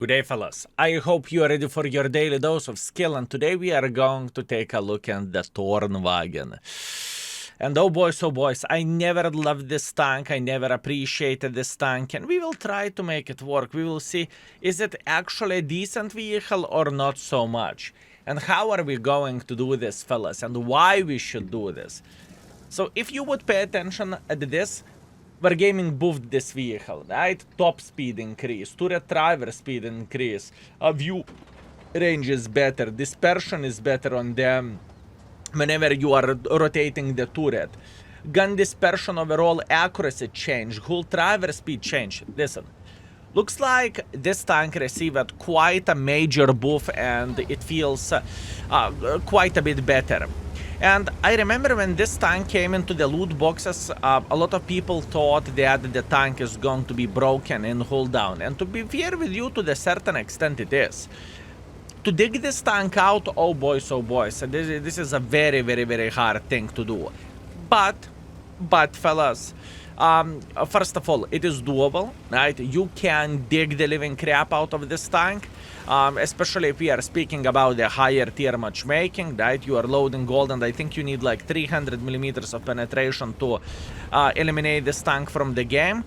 Good day, fellas. I hope you are ready for your daily dose of skill, and today we are going to take a look at the Tornvagn. And oh boys, I never loved this tank, I never appreciated this tank, and we will try to make it work. We will see, is it actually a decent vehicle or not so much? And how are we going to do this, fellas, and why we should do this? So if you would pay attention at this, Wargaming buffed this vehicle, right? Top speed increase, turret driver speed increase, view range is better, dispersion is better on them whenever you are rotating the turret. Gun dispersion overall accuracy change, hull driver speed change. Listen, looks like this tank received quite a major buff and it feels quite a bit better. And I remember when this tank came into the loot boxes, a lot of people thought that the tank is going to be broken in hull down. And to be fair with you, to a certain extent it is. To dig this tank out, oh boys, this is a very hard thing to do. But fellas, first of all, it is doable, right? You can dig the living crap out of this tank. Especially if we are speaking about the higher tier matchmaking, right? You are loading gold, and I think you need like 300 millimeters of penetration to eliminate this tank from the game.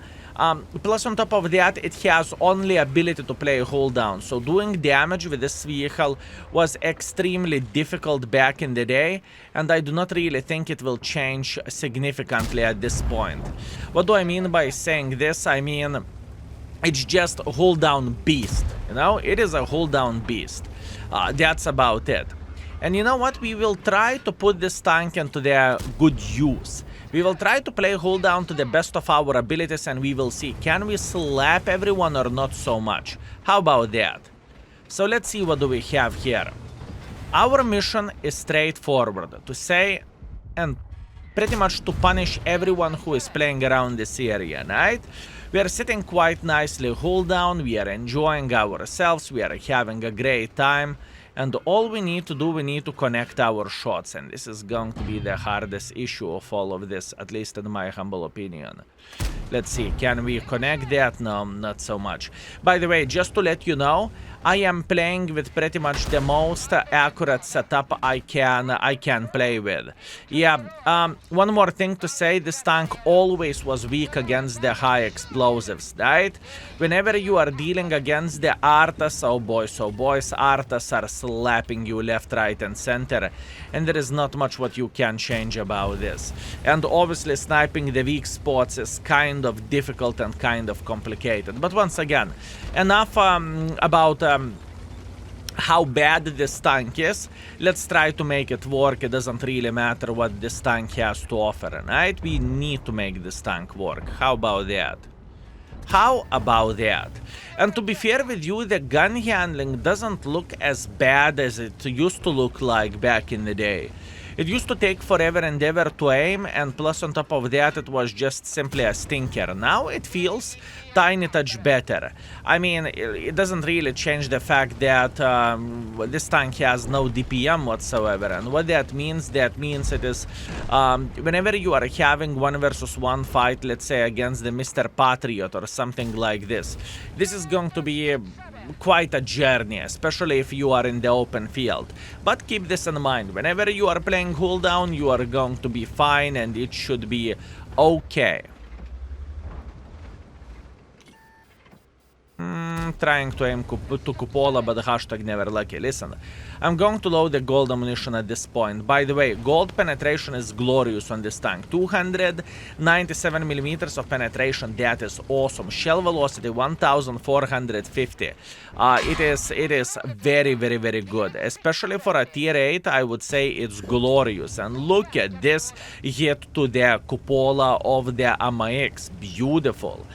Plus on top of that, it has only ability to play hold down, so doing damage with this vehicle was extremely difficult back in the day, and I do not really think it will change significantly at this point. What do I mean by saying this? I mean, it's just a hold down beast, you know? It is a hold down beast. That's about it. And you know what? We will try to put this tank into their good use. We will try to play hold down to the best of our abilities, and we will see, can we slap everyone or not so much? How about that? So let's see, what do we have here. Our mission is straightforward, to say and pretty much to punish everyone who is playing around this area, right? We are sitting quite nicely hold down, we are enjoying ourselves, we are having a great time, and all we need to do, we need to connect our shots, and this is going to be the hardest issue of all of this, at least in my humble opinion. Let's see, can we connect that? No, not so much. By the way, just to let you know, I am playing with pretty much the most accurate setup I can play with. Yeah, one more thing to say, this tank always was weak against the high explosives, right? Whenever you are dealing against the Artas, oh boys, Artas are slapping you left, right, and center, and there is not much what you can change about this. And obviously sniping the weak spots is kind of difficult and kind of complicated. But once again, enough about how bad this tank is. Let's try to make it work. It doesn't really matter what this tank has to offer, right? We need to make this tank work. How about that? How about that? And to be fair with you, the gun handling doesn't look as bad as it used to look like back in the day. It used to take forever and ever to aim, and plus on top of that, it was just simply a stinker. Now it feels tiny touch better. I mean, it doesn't really change the fact that this tank has no DPM whatsoever, and what that means it is whenever you are having 1 versus 1 fight, let's say against the Mr. Patriot or something like this is going to be quite a journey, especially if you are in the open field. But keep this in mind, whenever you are playing hull down, you are going to be fine and it should be okay. Trying to aim to cupola, but the hashtag never lucky. Listen, I'm going to load the gold ammunition at this point. By the way, gold penetration is glorious on this tank. 297 millimeters of penetration, that is awesome. Shell velocity 1450. It is very good, especially for a tier 8. I would say it's glorious. And look at this hit to the cupola of the AMX, beautiful.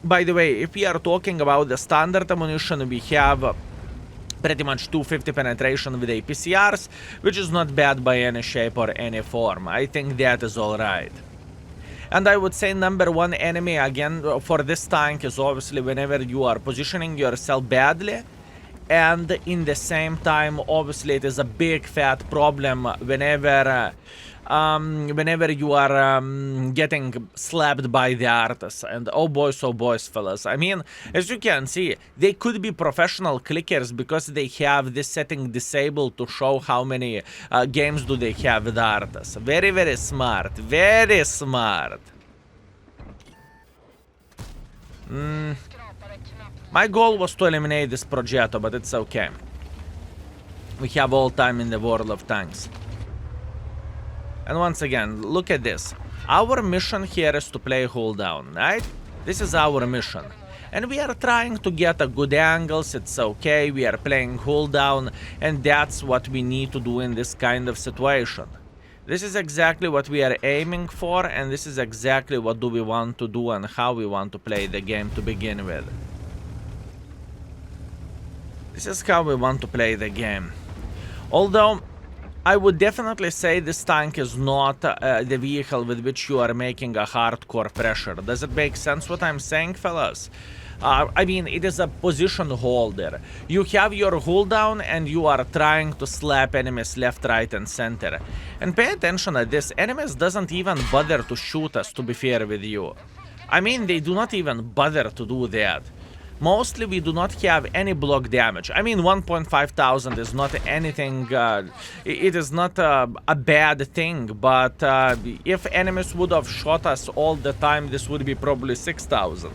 By the way, if we are talking about the standard ammunition, we have pretty much 250 penetration with APCRs, which is not bad by any shape or any form. I think that is alright. And I would say number one enemy again for this tank is obviously whenever you are positioning yourself badly, and in the same time, obviously, it is a big fat problem whenever you are getting slapped by the artists. And oh boys, fellas. I mean, as you can see, they could be professional clickers because they have this setting disabled to show how many games do they have with the artists. Very, very smart. Very smart. My goal was to eliminate this Progetto, but it's okay. We have all time in the world of tanks. And once again, look at this. Our mission here is to play hold down, right? This is our mission. And we are trying to get a good angles, it's okay, we are playing hold down, and that's what we need to do in this kind of situation. This is exactly what we are aiming for, and this is exactly what do we want to do and how we want to play the game to begin with. This is how we want to play the game. Although, I would definitely say this tank is not the vehicle with which you are making a hardcore pressure. Does it make sense what I'm saying, fellas? I mean, it is a position holder. You have your hold down and you are trying to slap enemies left, right, and center. And pay attention to this. Enemies doesn't even bother to shoot us, to be fair with you. I mean, they do not even bother to do that. Mostly we do not have any block damage. I mean, 1,500 is not anything, it is not a bad thing, but if enemies would have shot us all the time, this would be probably 6,000.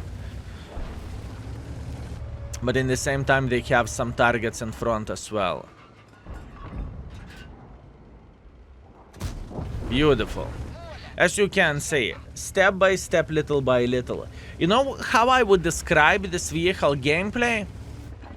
But in the same time, they have some targets in front as well. Beautiful. As you can see, step by step, little by little. You know how I would describe this vehicle gameplay?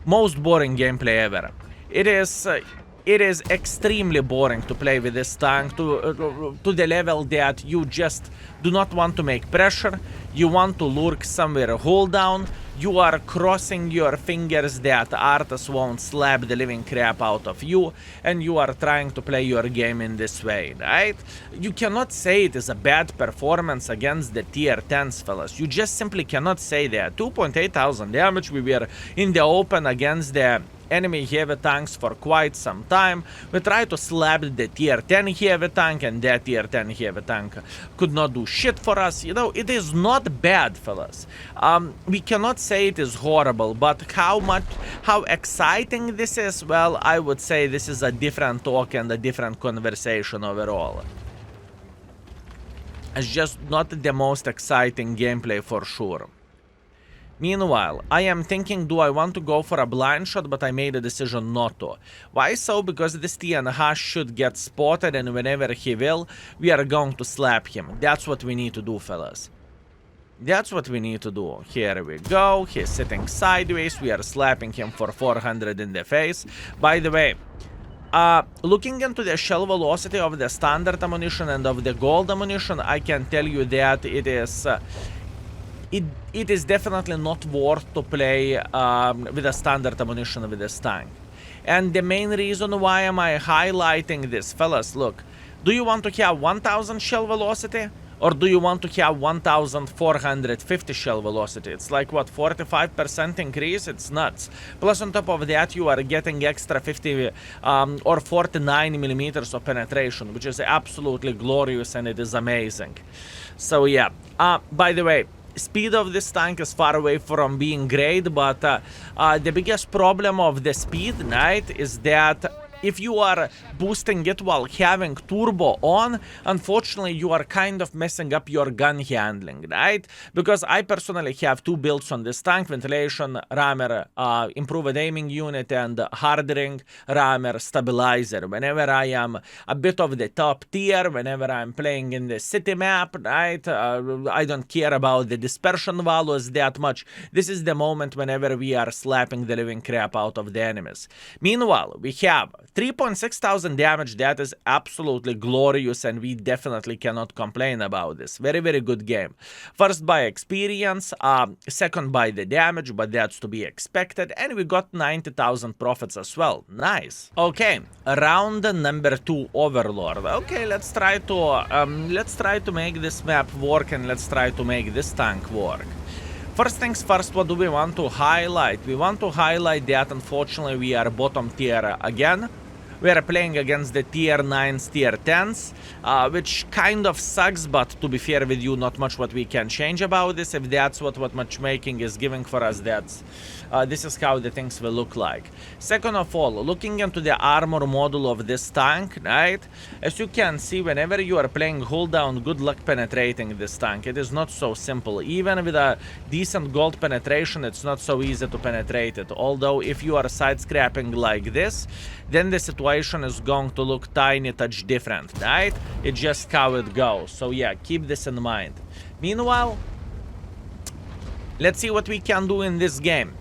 Most boring gameplay ever. It is extremely boring to play with this tank to the level that you just do not want to make pressure. You want to lurk somewhere, hold down. You are crossing your fingers that Arthas won't slap the living crap out of you, and you are trying to play your game in this way, right? You cannot say it is a bad performance against the tier 10s, fellas. You just simply cannot say that. 2,800 damage, we were in the open against the enemy heavy tanks for quite some time. We tried to slap the tier 10 heavy tank, and that tier 10 heavy tank could not do shit for us. You know, it is not bad, fellas. We cannot say it is horrible, but how exciting this is, well, I would say this is a different talk and a different conversation overall. It's just not the most exciting gameplay for sure. Meanwhile, I am thinking, do I want to go for a blind shot, but I made a decision not to. Why so? Because this TNH should get spotted, and whenever he will, we are going to slap him. That's what we need to do, fellas. That's what we need to do. Here we go. He's sitting sideways. We are slapping him for 400 in the face. By the way, looking into the shell velocity of the standard ammunition and of the gold ammunition, I can tell you that it is... It is definitely not worth to play with a standard ammunition with this tank. And the main reason why am I highlighting this, fellas, look, do you want to have 1000 shell velocity? Or do you want to have 1450 shell velocity? It's like, what, 45% increase? It's nuts. Plus, on top of that, you are getting extra 50 or 49 millimeters of penetration, which is absolutely glorious, and it is amazing. So, yeah. By the way, speed of this tank is far away from being great, but the biggest problem of the speed, right, is that if you are boosting it while having turbo on, unfortunately you are kind of messing up your gun handling, right? Because I personally have two builds on this tank: ventilation rammer, improved aiming unit, and hardening rammer stabilizer. Whenever I am a bit of the top tier, whenever I'm playing in the city map, right, I don't care about the dispersion values that much. This is the moment whenever we are slapping the living crap out of the enemies. Meanwhile, we have 3,600 damage. That is absolutely glorious, and we definitely cannot complain about this. Very, very good game. First by experience, second by the damage, but that's to be expected, and we got 90,000 profits as well. Nice. Okay, round number 2, Overlord. Okay, let's try to make this map work, and let's try to make this tank work. First things first, what do we want to highlight? We want to highlight that unfortunately we are bottom tier again. We are playing against the tier 9s, tier 10s, which kind of sucks, but to be fair with you, not much what we can change about this. If that's what matchmaking is giving for us, this is how the things will look like. Second of all, looking into the armor model of this tank, right? As you can see, whenever you are playing hold down, good luck penetrating this tank. It is not so simple. Even with a decent gold penetration, it's not so easy to penetrate it. Although if you are side scrapping like this, then the situation is going to look tiny touch different, right? It's just how it goes. So yeah, keep this in mind. Meanwhile, let's see what we can do in this game.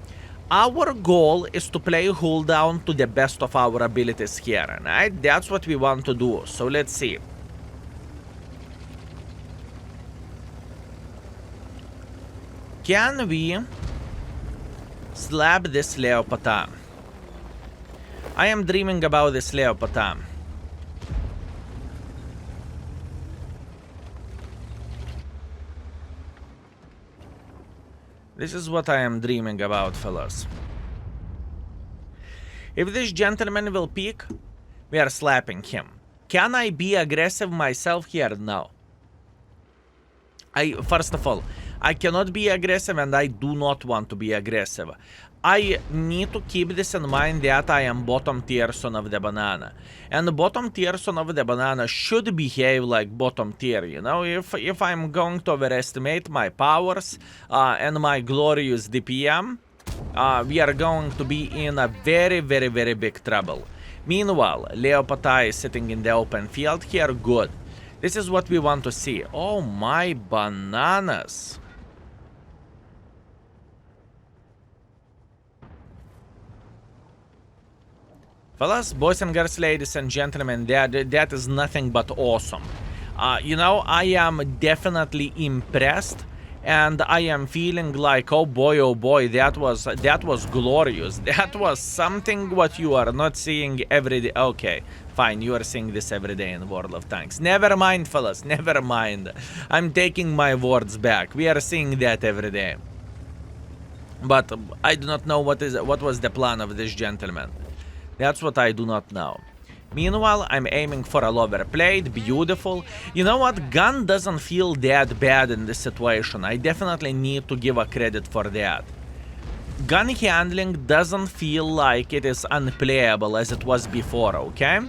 Our goal is to play hold down to the best of our abilities here, right? That's what we want to do. So let's see. Can we slap this Leopard? I am dreaming about this Leopard. This is what I am dreaming about, fellas. If this gentleman will peek, we are slapping him. Can I be aggressive myself here? No. First of all, I cannot be aggressive and I do not want to be aggressive. I need to keep this in mind that I am bottom tier son of the banana. And the bottom tier son of the banana should behave like bottom tier, you know? If I'm going to overestimate my powers and my glorious DPM, we are going to be in a very, very, very big trouble. Meanwhile, Leopard is sitting in the open field here. Good. This is what we want to see. Oh my bananas. Fellas, boys and girls, ladies and gentlemen, that is nothing but awesome. You know, I am definitely impressed, and I am feeling like, oh boy, that was glorious. That was something what you are not seeing every day. Okay, fine, you are seeing this every day in World of Tanks. Never mind, fellas, never mind. I'm taking my words back. We are seeing that every day. But I do not know what was the plan of this gentleman. That's what I do not know. Meanwhile, I'm aiming for a lower plate. Beautiful. You know what? Gun doesn't feel that bad in this situation. I definitely need to give a credit for that. Gun handling doesn't feel like it is unplayable as it was before, okay?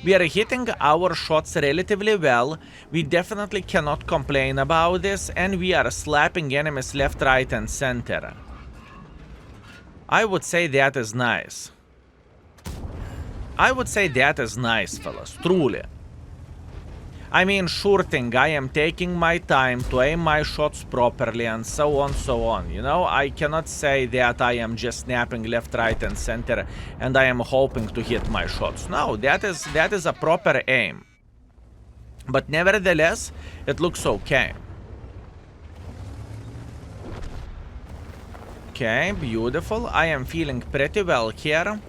We are hitting our shots relatively well. We definitely cannot complain about this. And we are slapping enemies left, right, and center. I would say that is nice. I would say that is nice, fellas, truly. I mean, sure thing, I am taking my time to aim my shots properly and so on, you know? I cannot say that I am just snapping left, right, and center and I am hoping to hit my shots. No, that is a proper aim. But nevertheless, it looks okay. Okay, beautiful. I am feeling pretty well here.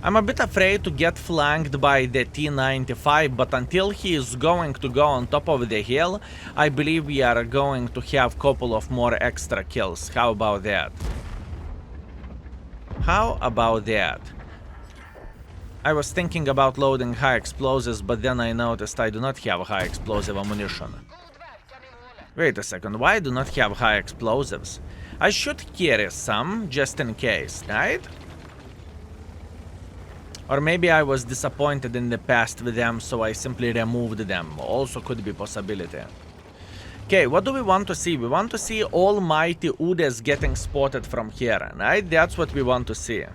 I'm a bit afraid to get flanked by the T-95, but until he is going to go on top of the hill, I believe we are going to have a couple of more extra kills. How about that? How about that? I was thinking about loading high explosives, but then I noticed I do not have high explosive ammunition. Wait a second, why I do not have high explosives? I should carry some, just in case, right? Or maybe I was disappointed in the past with them, so I simply removed them. Also could be possibility. Okay, what do we want to see? We want to see almighty Udes getting spotted from here, right? That's what we want to see.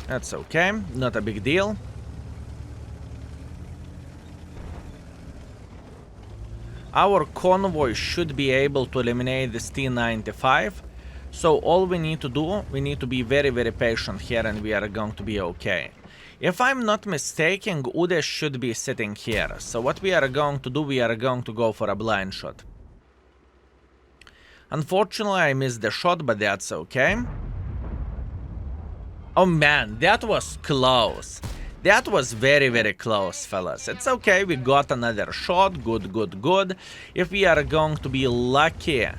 That's okay, not a big deal. Our convoy should be able to eliminate this T-95. So all we need to do, we need to be very, very patient here and we are going to be okay. If I'm not mistaken, Udes should be sitting here. So what we are going to do, we are going to go for a blind shot. Unfortunately, I missed the shot, but that's okay. Oh man, that was close. That was very, very close, fellas. It's okay, we got another shot. Good, good, good. If we are going to be lucky,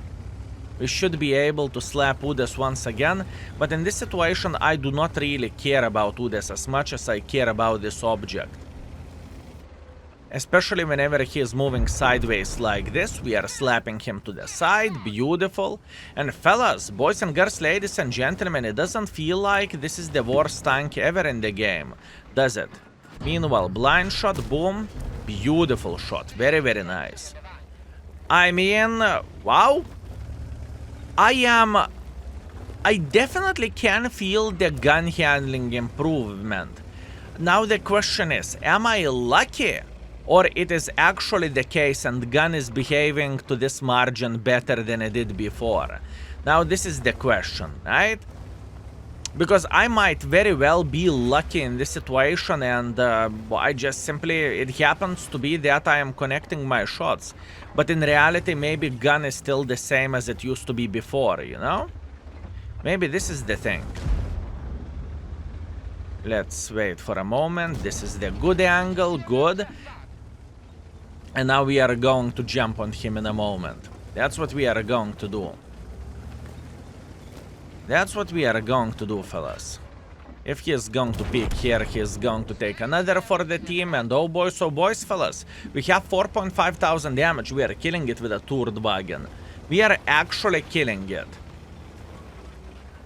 we should be able to slap Udes once again. But in this situation, I do not really care about Udes as much as I care about this object. Especially whenever he is moving sideways like this, we are slapping him to the side. Beautiful. And fellas, boys and girls, ladies and gentlemen, it doesn't feel like this is the worst tank ever in the game, does it? Meanwhile, blind shot, boom. Beautiful shot. Very, very nice. I mean, wow. I definitely can feel the gun handling improvement. Now the question is, am I lucky? Or it is actually the case and gun is behaving to this margin better than it did before? Now this is the question, right? Because I might very well be lucky in this situation and I just simply, it happens to be that I am connecting my shots. But in reality, maybe gun is still the same as it used to be before, you know? Maybe this is the thing. Let's wait for a moment. This is the good angle, good. And now we are going to jump on him in a moment. That's what we are going to do. That's what we are going to do, fellas. If he is going to peek here, he is going to take another for the team. And oh boys, fellas, we have 4,500 damage. We are killing it with a Tornvagn. We are actually killing it.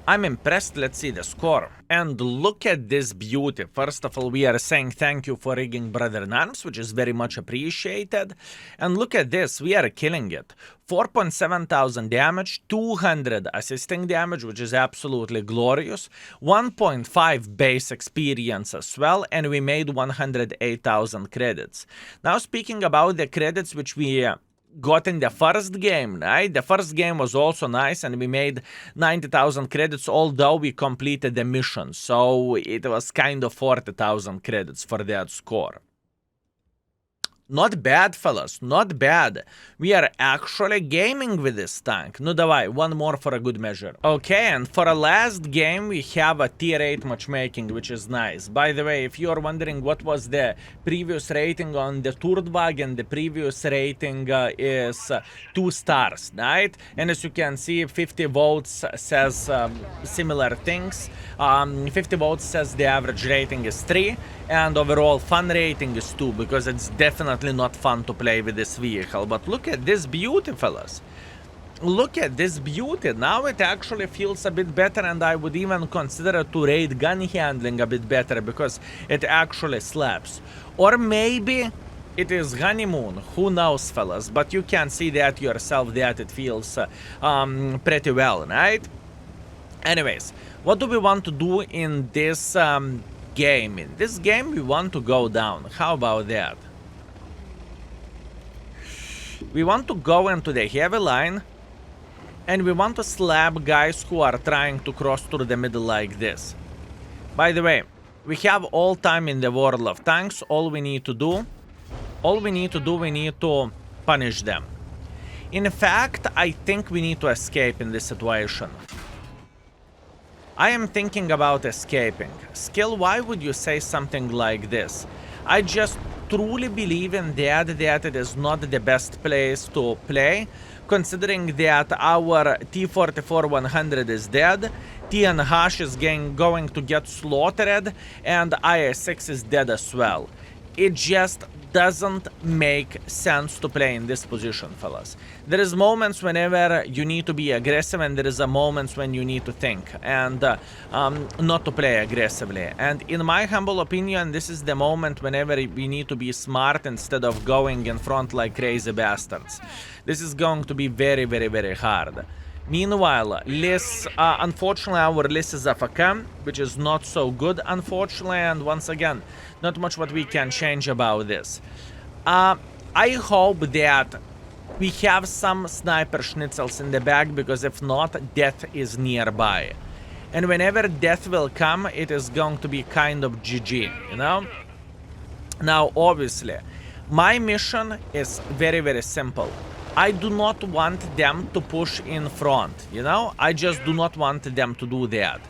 I'm impressed. Let's see the score. And look at this beauty. First of all, we are saying thank you for rigging Brother in Arms, which is very much appreciated. And look at this. We are killing it. 4,700 damage, 200 assisting damage, which is absolutely glorious. 1.5 base experience as well. And we made 108,000 credits. Now, speaking about the credits which we got in the first game, right? The first game was also nice and we made 90,000 credits, although we completed the mission. So it was kind of 40,000 credits for that score. Not bad, fellas, not bad. We are actually gaming with this tank. No, давай, one more for a good measure. Okay, and for a last game, we have a tier 8 matchmaking, which is nice. By the way, if you are wondering what was the previous rating on the Tornvagn, the previous rating is 2 stars, right? And as you can see, 50 votes says similar things. 50 votes says the average rating is 3, and overall fun rating is 2, because it's definitely not fun to play with this vehicle. But look at this beauty, fellas. Look at this beauty. Now it actually feels a bit better, and I would even consider to rate gun handling a bit better because it actually slaps. Or maybe it is honeymoon, who knows, fellas, but you can see that yourself, that it feels pretty well, right? Anyways, what do we want to do in this game? In this game we want to go down. How about that? We want to go into the heavy line, and we want to slap guys who are trying to cross through the middle like this. By the way, we have all time in the world of tanks. All we need to do, we need to punish them. In fact, I think we need to escape in this situation. I am thinking about escaping. Skill, why would you say something like this? I just truly believe in that it is not the best place to play, considering that our T-44-100 is dead, TNH is going to get slaughtered, and IS-6 is dead as well. It just doesn't make sense to play in this position, fellas. There is moments whenever you need to be aggressive, and there is a moments when you need to think and not to play aggressively. And in my humble opinion, this is the moment whenever we need to be smart instead of going in front like crazy bastards. This is going to be very, very, very hard. Meanwhile, Liz, unfortunately our Liz is AFK, which is not so good, unfortunately, and once again, not much what we can change about this. I hope that we have some sniper schnitzels in the back, because if not, death is nearby. And whenever death will come, it is going to be kind of GG, you know? Now, obviously, my mission is very, very simple. I do not want them to push in front, you know? I just do not want them to do that.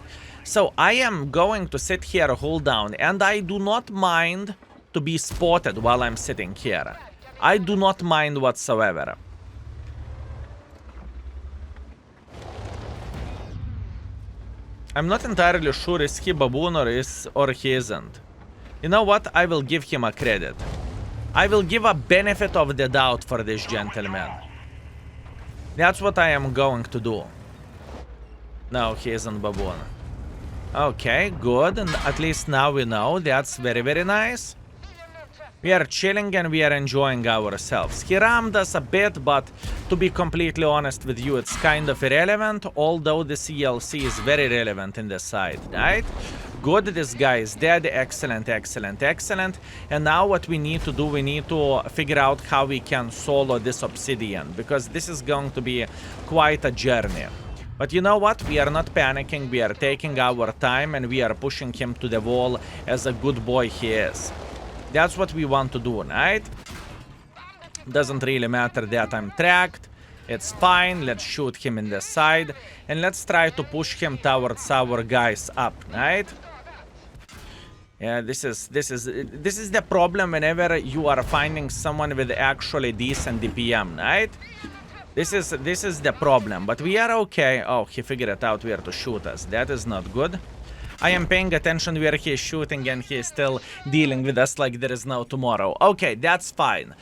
So I am going to sit here, hold down, and I do not mind to be spotted while I'm sitting here. I do not mind whatsoever. I'm not entirely sure is he baboon or he isn't. You know what? I will give him a credit. I will give a benefit of the doubt for this gentleman. That's what I am going to do. No, he isn't baboon. Okay, good. And at least now we know. That's very, very nice. We are chilling and we are enjoying ourselves. He rammed us a bit, but to be completely honest with you, it's kind of irrelevant, although the CLC is very relevant in this side, right? Good, this guy is dead. Excellent, excellent, excellent. And now what we need to do, we need to figure out how we can solo this obsidian, because this is going to be quite a journey. But you know what? We are not panicking, we are taking our time, and we are pushing him to the wall as a good boy he is. That's what we want to do, right? Doesn't really matter that I'm tracked. It's fine. Let's shoot him in the side. And let's try to push him towards our guys up, right? Yeah, this is the problem whenever you are finding someone with actually decent DPM, right? This is the problem. But we are okay. Oh, he figured it out where to shoot us. That is not good. I am paying attention where he is shooting and he is still dealing with us like there is no tomorrow. Okay, that's fine.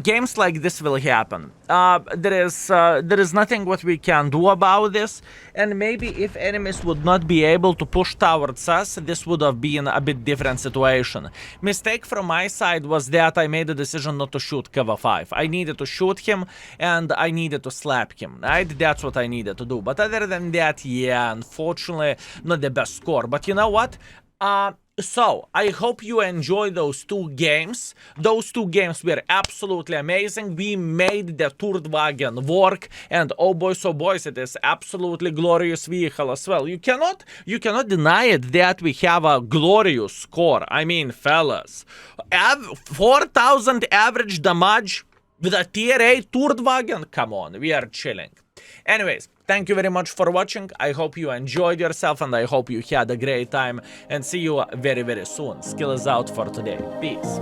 Games like this will happen. There is nothing what we can do about this. And maybe if enemies would not be able to push towards us, this would have been a bit different situation. Mistake from my side was that I made a decision not to shoot cover 5. I needed to shoot him and I needed to slap him, right? That's what I needed to do. But other than that, yeah, unfortunately, not the best score. But you know what? So, I hope you enjoy those two games. Those two games were absolutely amazing. We made the Tornvagn work, and oh boys, it is absolutely glorious vehicle as well. You cannot deny it that we have a glorious score. I mean, fellas, 4,000 average damage with a tier 8 Tornvagn. Come on, we are chilling. Anyways, thank you very much for watching. I hope you enjoyed yourself and I hope you had a great time. And see you very, very soon. Skill is out for today. Peace.